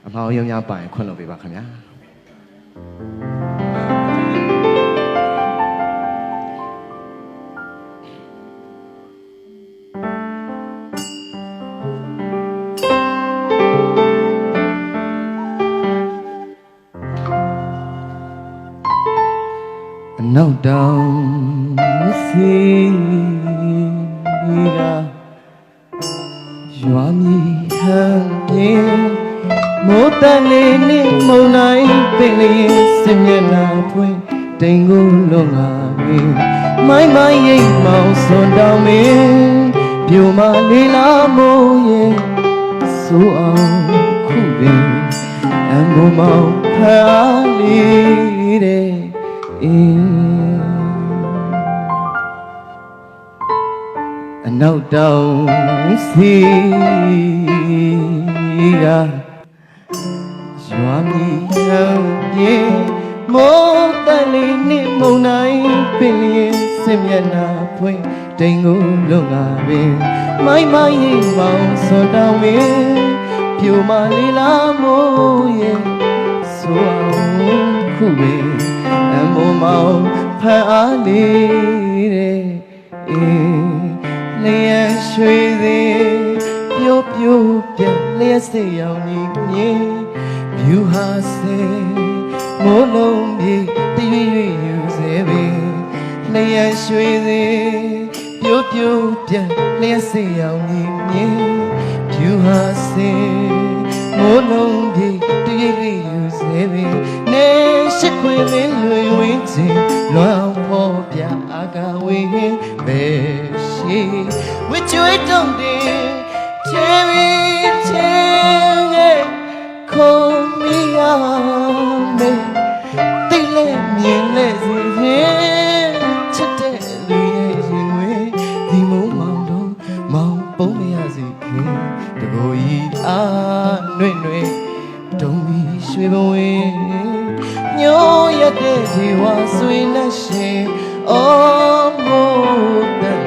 အမောင်ရုံများပိုင်ခွင့်လုပ်ပေးပါခင်ဗျာနောက်တောင်စီရာရွာမီဟန်ပြေမိုးတန်လေးနဲ့မုံနိုင်ပင်လေးစင်မျက်နှာဖွင့်တိမ်ကိုလွန်လာပြီမိုင်းမိုင်းရိပ်မောင်စွန်တောင်မင်းပြိုမလေးလာမိုးရဲ့ဆိုအောင်ခုပင်အမုံမောင်ဖားလေးတဲ့အနောက်တောင်စီရာရွာမီဟန်ပြေမိုးတန်လေးနဲ့မုံနိုင်ပင်လေးစင်မျက်နှာဖွင့်တိမ်ကိုလွန်လာပင်မိုင်းမိုင်းရိပ်မောင်စွန်တောင်ပင်ပြိုမလေးလာမိုးရဲ့ဆိုအောင်ခုပင်အမုံမောင်ဖန်အားလေးတဲ့လျက်ရွှေသေးပြိုပြိုပြက်လျက်စေရောင်ကြီးမြင်ဖြူဟာစေမိုးလုံးပြေးတရွေ့ရွေ့ယူစေပင်လျက်ရွှေသေးပြိုပြိုပြက်လျက်စေရောင်ကြီးမြင်ဖြူဟာစေမိုးလုံးပြေးတရွေ့ရွေ့ယူစေပင်နေရှိခွေမင်းလွေဝင်းချင်းလွန်ဖို့ပြအာကဝေဟင်းပဲရှိဝစ်ကျွေးတုံးတယ်ချေမီချေငယ်ခုံမီယာမေတိတ်လဲမြင်လဲစီရင်ချစ်တဲ့လူရဲ့ရင်ဝဲဒီမုံမောင်တော့မောင်ပုံးမရစီခင်တကိုယ်ကြီးအားနှွဲ့နှွဲ့တုံးပြီးရွှေဘဝင်းညို့ရတဲ့ဒီဝါဆွေနဲ့ရှင်အော်မို့တဲ့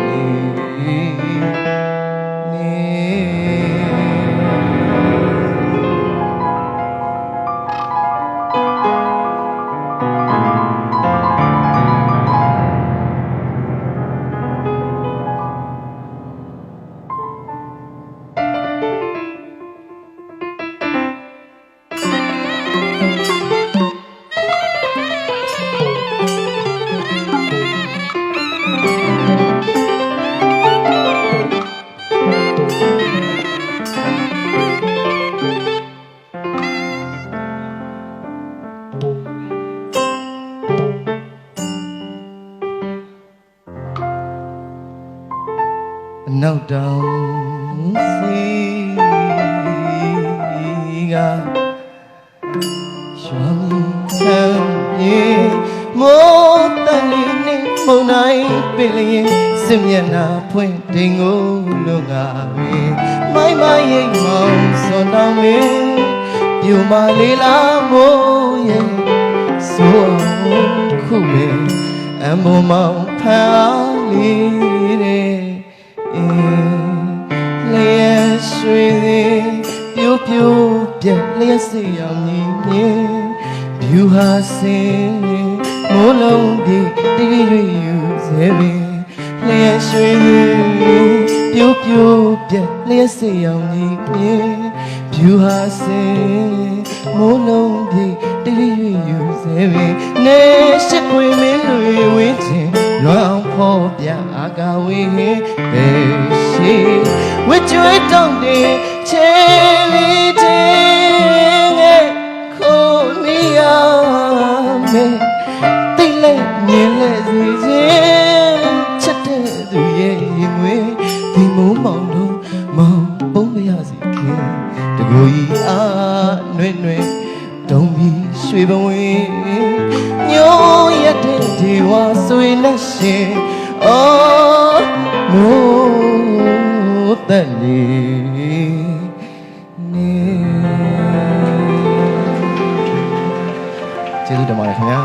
နောက်တောင်စီကရွာမီဟန်ပြေမိုးတန်လေးနဲ့မုံနိုင်ပင်လေးစင်မျက်နှာဖွင့်တိမ်ကိုလွန်ကားပြီမိုင်းမရိပ်မောင်စွန်တောင်မင်းပြိုမလေးလာမိုးရဲ့ဆိုအောင်ခုပင်အမုံမောင်ဖားလေးတဲ့လျက်ရွှေသေးပြိုပြိုပြက်လျက်စေရောင်ကြီးမြင်ဖြူဟာစင်မိုးလုံးပြေးတရွေ့ရွေ့ယူစေပင်လျက်ရွှေသေးပြိုပြိုပြက်လျက်စေရောင်ကြီးမြင်ဖြူဟာစင်မိုးလုံးပြေးတရွေ့ရွေ့ယူစေပင်နေရှိခွေမင်းလွေဝင်းချင်းလွန်အောင်ဖော်ပြအာကဝေဟင်းပဲရှိဝစ်ကျွေးတောင်းတယ်ချေလီတဲ့ငယ်ခုမီယာမေတိတ်လဲမြင်လဲစီချင်းချစ်တဲ့သူရဲ့ရင်ဝဲဒီမိုးမောင်တို့မောင်ပုံးမရစီခင်တကူကြီးအားနှွဲ့နှွဲ့တုံးပြီးရွှေဘဝင်းညို့ရတဲ့ဒီဝါဆွေနဲ့ရှင်အော်မိုးတက်လေးနေကျေးဇူးတင်ပါတယ်ခင်ဗျာ